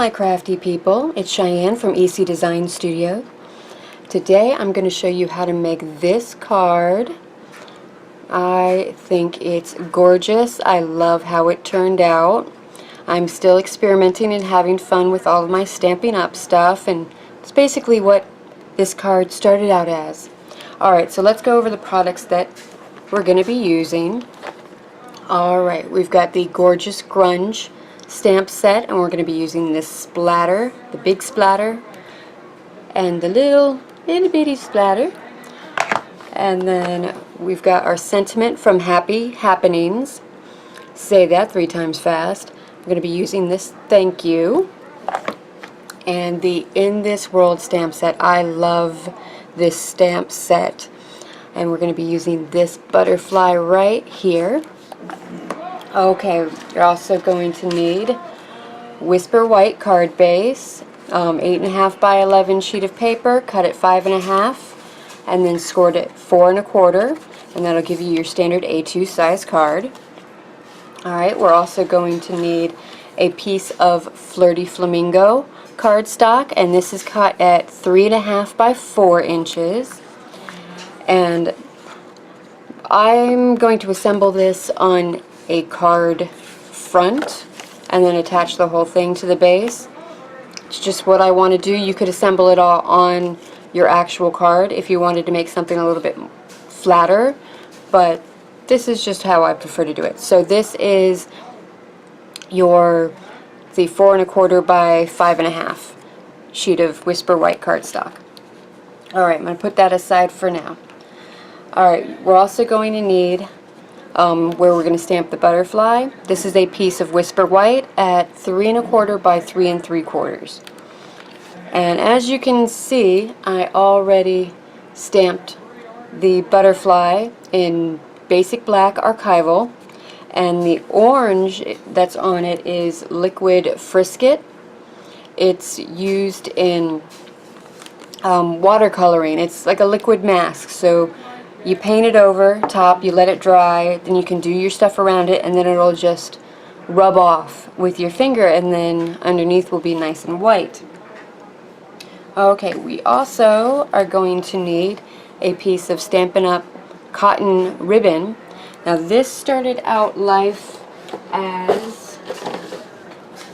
my crafty people, it's Cheyenne from EC Design Studio. Today I'm going to show you how to make this card. I think it's gorgeous. I love how it turned out. I'm still experimenting and having fun with all of my Stampin' Up stuff, and it's basically what this card started out as. Alright, so let's go over the products that we're going to be using. Alright, we've got the gorgeous Grunge stamp set, and we're going to be using this splatter, the big splatter, and the little bitty splatter. And then we've got our sentiment from Happy Happenings. Say that 3 times fast. I'm going to be using this thank you. And the In This World stamp set. I love this stamp set. And we're going to be using this butterfly right here. Okay, you're also going to need Whisper White card base, 8.5 by 11 sheet of paper, cut at 5.5, and then scored at 4 1/4, and that'll give you your standard A2 size card. Alright, we're also going to need a piece of Flirty Flamingo cardstock, and this is cut at 3.5 by 4 inches. And I'm going to assemble this on a card front and then attach the whole thing to the base. It's just what I want to do. You could assemble it all on your actual card if you wanted to make something a little bit flatter, but this is just how I prefer to do it. So this is the 4 1/4 by 5.5 sheet of Whisper White cardstock. Alright, I'm going to put that aside for now. Alright, we're also going to need where we're going to stamp the butterfly. This is a piece of Whisper White at 3 1/4 by 3 3/4. And as you can see, I already stamped the butterfly in basic black archival, and the orange that's on it is liquid Frisket. It's used in watercoloring. It's like a liquid mask, so you paint it over top, you let it dry, then you can do your stuff around it, and then it'll just rub off with your finger, and then underneath will be nice and white. Okay, we also are going to need a piece of Stampin' Up cotton ribbon. Now this started out life as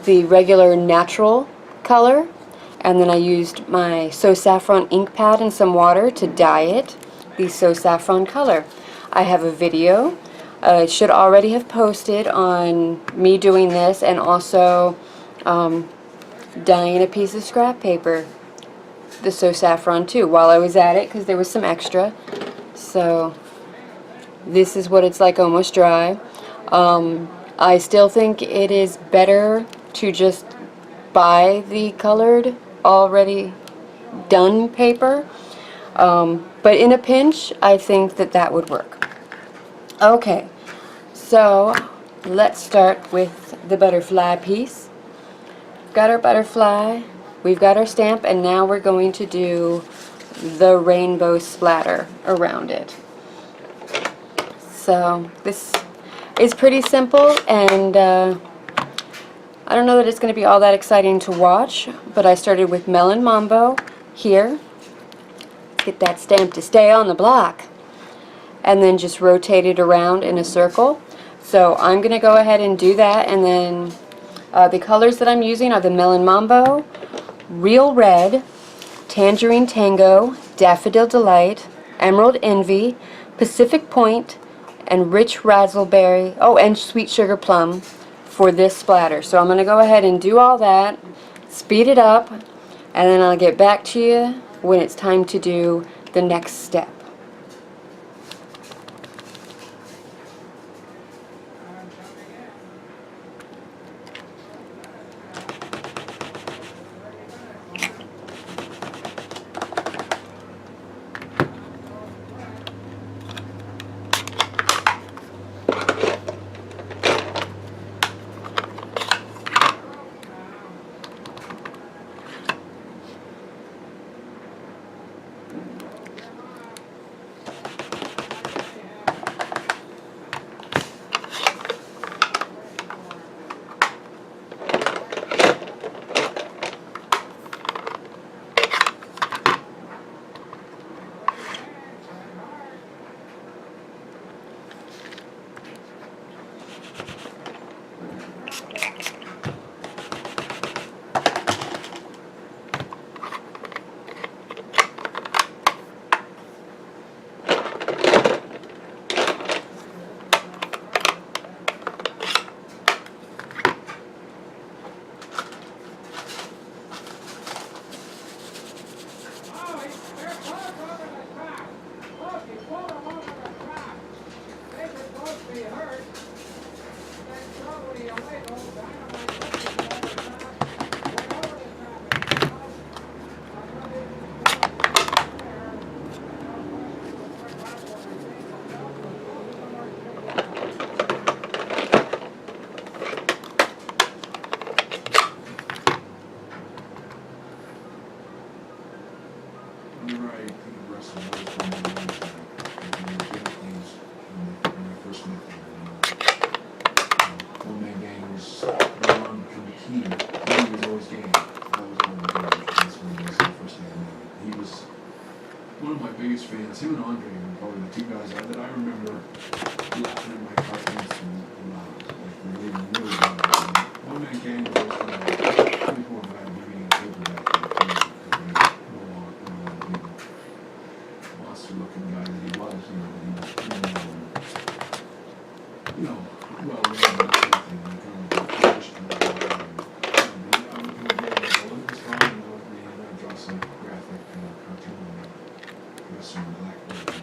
the regular natural color, and then I used my So Saffron ink pad and some water to dye it the So Saffron color. I have a video. It should already have posted on me doing this, and also dyeing a piece of scrap paper, the So Saffron too, while I was at it, because there was some extra. So this is what it's like almost dry. I still think it is better to just buy the colored already done paper. But in a pinch, I think that that would work. Okay, so let's start with the butterfly piece. We've got our butterfly, we've got our stamp, and now we're going to do the rainbow splatter around it. So this is pretty simple, and I don't know that it's going to be all that exciting to watch, but I started with Melon Mambo here. Get that stamp to stay on the block, and then just rotate it around in a circle. So I'm going to go ahead and do that, and then the colors that I'm using are the Melon Mambo, Real Red, Tangerine Tango, Daffodil Delight, Emerald Envy, Pacific Point, and Rich Razzleberry, oh, and Sweet Sugarplum for this splatter. So I'm going to go ahead and do all that, speed it up, and then I'll get back to you when it's time to do the next step. One of my biggest fans, him and Andre were probably the two guys that I remember laughing at my cartoons and like relating really well. One Man Gang was pretty cool guy to be reading a paper back then, because he no longer monster-looking guy that he was, he was well read and everything, and kind of polished and I would draw some graphic cartoon. Western Blackbird.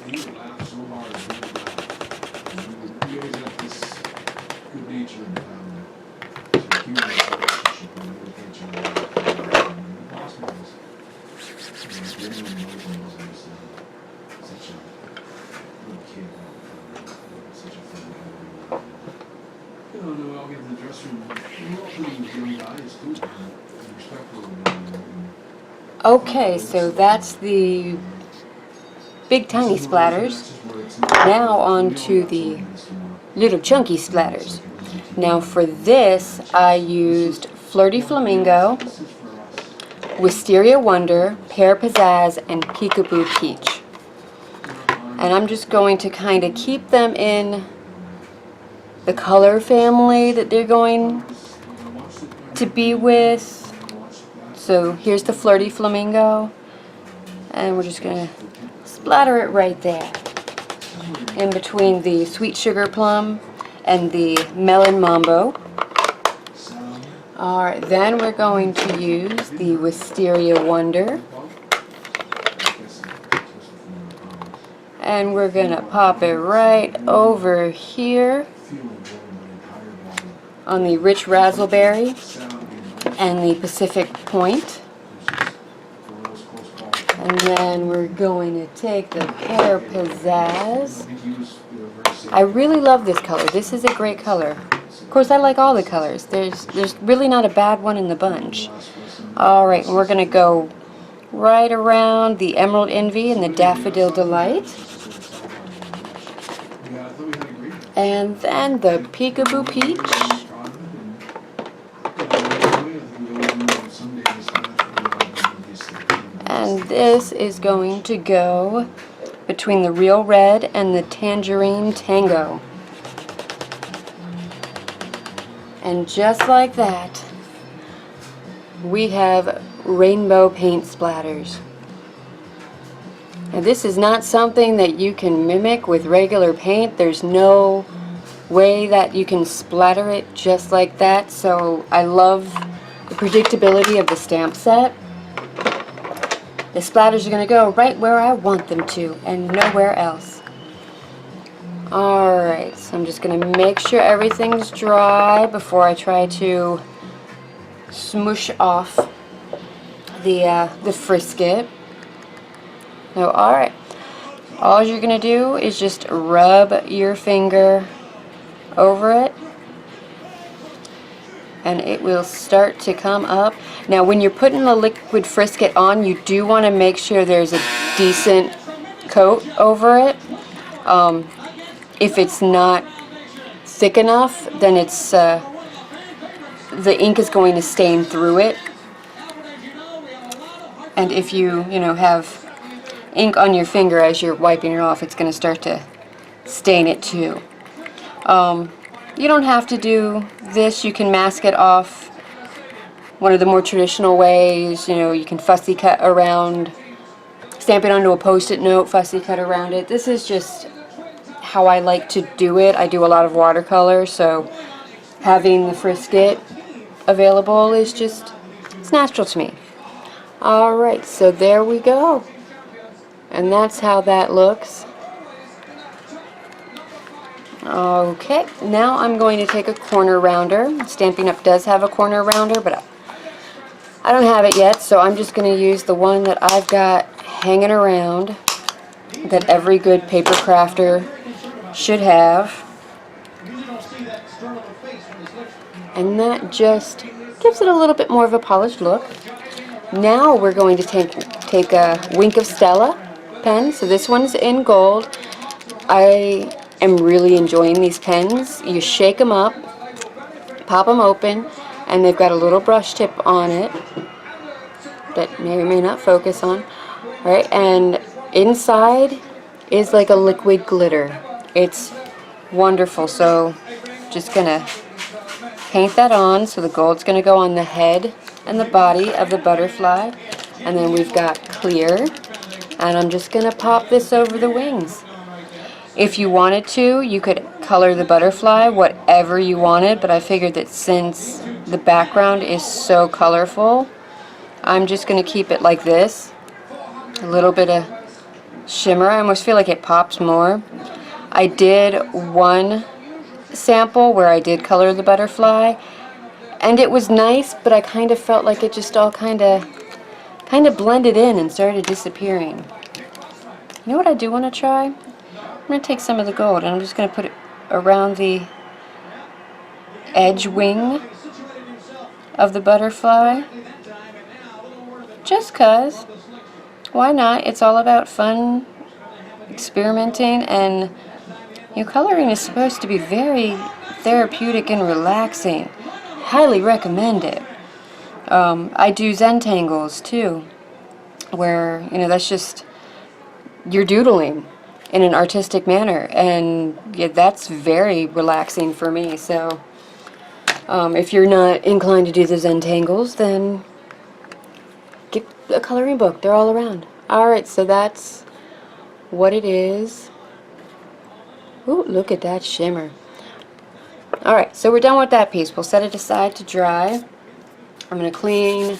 And he would laugh so hard, and he would laugh. And we always had this good-natured sort of humorous relationship, and we would get each other out. And the boss was, everyone knows him was such a little kid, such a fun guy. Then we all get to the dressing room. We were all pretty young guys, too, and respectful and Okay, so that's the big tiny splatters. Now on to the little chunky splatters. Now for this I used Flirty Flamingo, Wisteria Wonder, Pear Pizzazz, and Peekaboo Peach. And I'm just going to kind of keep them in the color family that they're going to be with. So here's the Flirty Flamingo, and we're just going to splatter it right there in between the Sweet Sugarplum and the Melon Mambo. Alright, then we're going to use the Wisteria Wonder, and we're going to pop it right over here on the Rich Razzleberry and the Pacific Point. And then we're going to take the Pear Pizzazz. I really love this color. This is a great color. Of course, I like all the colors. There's really not a bad one in the bunch. Alright, we're going to go right around the Emerald Envy and the Daffodil Delight. And then the Peekaboo Peach. And this is going to go between the Real Red and the Tangerine Tango. And just like that, we have rainbow paint splatters. Now this is not something that you can mimic with regular paint. There's no way that you can splatter it just like that. So I love the predictability of the stamp set. The splatters are going to go right where I want them to and nowhere else. Alright, so I'm just going to make sure everything's dry before I try to smoosh off the frisket. So alright, all you're going to do is just rub your finger over it and it will start to come up. Now when you're putting the liquid frisket on, you do want to make sure there's a decent coat over it. If it's not thick enough, then it's the ink is going to stain through it. And if you have ink on your finger as you're wiping it off, it's going to start to stain it too. You don't have to do this. You can mask it off one of the more traditional ways. You can fussy cut around, stamp it onto a post-it note, fussy cut around it. This is just how I like to do it. I do a lot of watercolor, so having the frisket available is it's natural to me. Alright, so there we go. And that's how that looks. Okay, now I'm going to take a corner rounder. Stampin' Up does have a corner rounder, but I don't have it yet, so I'm just going to use the one that I've got hanging around that every good paper crafter should have. And that just gives it a little bit more of a polished look. Now we're going to take take a Wink of Stella pen. So this one's in gold. I am really enjoying these pens. You shake them up, pop them open, and they've got a little brush tip on it that may or may not focus on. Alright, and inside is like a liquid glitter. It's wonderful. So just gonna paint that on. So the gold's gonna go on the head and the body of the butterfly, and then we've got clear, and I'm just gonna pop this over the wings. If you wanted to, you could color the butterfly whatever you wanted, but I figured that since the background is so colorful, I'm just gonna keep it like this. A little bit of shimmer. I almost feel like it pops more. I did one sample where I did color the butterfly, and it was nice, but I kind of felt like it just all kind of blended in and started disappearing. You know what I do want to try? I'm going to take some of the gold and I'm just going to put it around the edge wing of the butterfly. Just 'cause. Why not? It's all about fun, experimenting, and coloring is supposed to be very therapeutic and relaxing. Highly recommend it. I do Zentangles too, where that's just you're doodling in an artistic manner, and yeah, that's very relaxing for me. So if you're not inclined to do the Zentangles, then get a coloring book. They're all around. Alright, so that's what it is. Ooh, look at that shimmer. Alright, so we're done with that piece. We'll set it aside to dry. I'm going to clean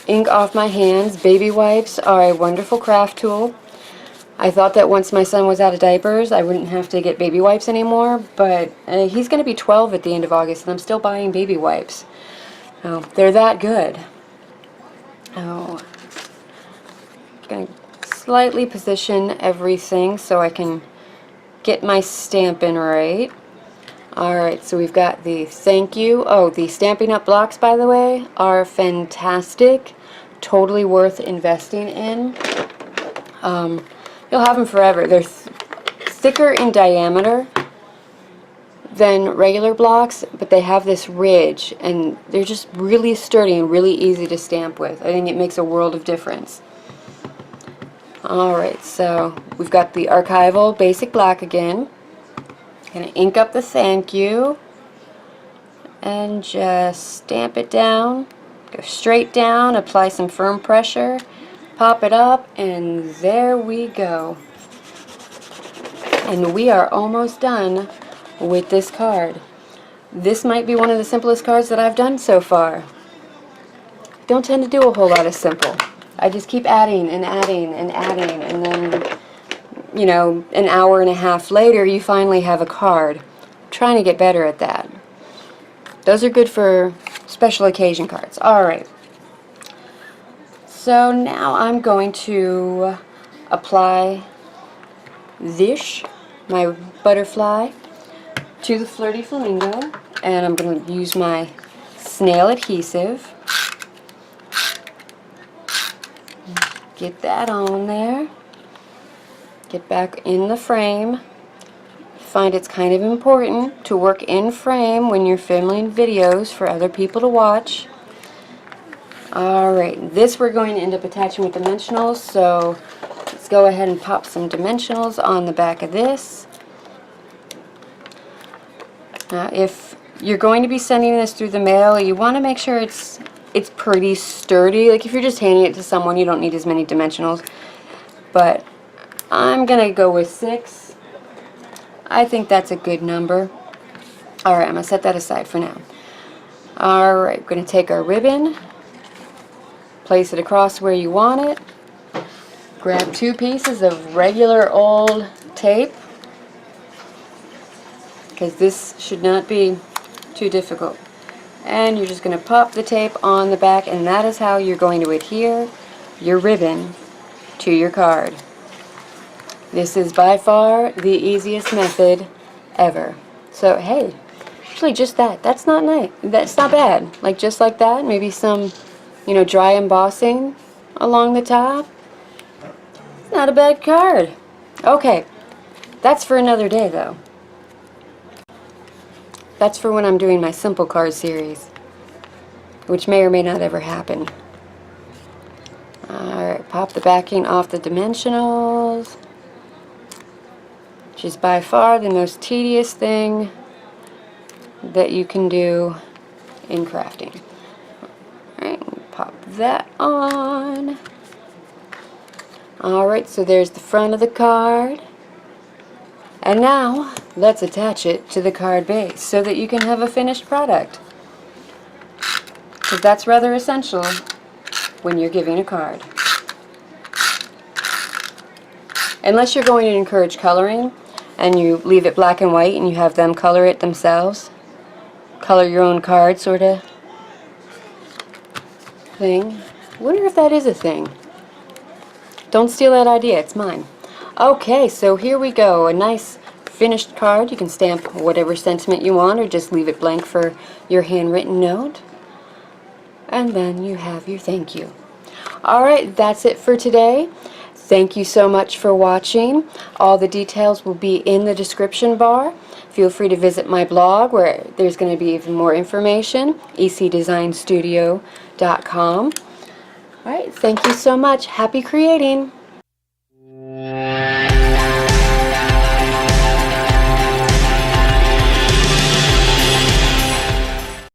ink off my hands. Baby wipes are a wonderful craft tool. I thought that once my son was out of diapers, I wouldn't have to get baby wipes anymore, but he's going to be 12 at the end of August, and I'm still buying baby wipes. Oh, they're that good. Oh, I'm going to slightly position everything so I can get my Stampin' right. Alright, so we've got the thank you. Oh, the Stampin' Up blocks, by the way, are fantastic. Totally worth investing in. You'll have them forever. They're thicker in diameter than regular blocks, but they have this ridge, and they're just really sturdy and really easy to stamp with. I think it makes a world of difference. Alright, so we've got the archival basic black again. Gonna ink up the thank you and just stamp it down. Go straight down, apply some firm pressure, pop it up, and there we go. And we are almost done with this card. This might be one of the simplest cards that I've done so far. Don't tend to do a whole lot of simple. I just keep adding and adding and adding, and then an hour and a half later, you finally have a card. I'm trying to get better at that. Those are good for special occasion cards. Alright. So now I'm going to apply this, my butterfly, to the Flirty Flamingo. And I'm going to use my snail adhesive. Get that on there. Get back in the frame. Find it's kind of important to work in frame when you're filming videos for other people to watch. Alright, this we're going to end up attaching with dimensionals, so let's go ahead and pop some dimensionals on the back of this. Now, if you're going to be sending this through the mail, you want to make sure it's pretty sturdy. Like if you're just handing it to someone, you don't need as many dimensionals. But I'm going to go with 6. I think that's a good number. Alright, I'm going to set that aside for now. Alright, we're going to take our ribbon, place it across where you want it, grab 2 pieces of regular old tape, because this should not be too difficult. And you're just going to pop the tape on the back, and that is how you're going to adhere your ribbon to your card. This is by far the easiest method ever. So hey, actually just that's not nice. That's not bad. Like just like that, maybe some, dry embossing. along the top. It's not a bad card. Okay, that's for another day though. That's for when I'm doing my simple card series, which may or may not ever happen. Alright, pop the backing off the dimensionals, which is by far the most tedious thing that you can do in crafting. Alright, pop that on. Alright, so there's the front of the card. And now, let's attach it to the card base so that you can have a finished product. Because that's rather essential when you're giving a card. Unless you're going to encourage coloring and you leave it black and white and you have them color it themselves. Color your own card sort of thing. I wonder if that is a thing. Don't steal that idea, it's mine. Okay, so here we go. A nice finished card. You can stamp whatever sentiment you want or just leave it blank for your handwritten note. And then you have your thank you. Alright, that's it for today. Thank you so much for watching. All the details will be in the description bar. Feel free to visit my blog where there's going to be even more information, ecdesignstudio.com. Alright, thank you so much. Happy creating!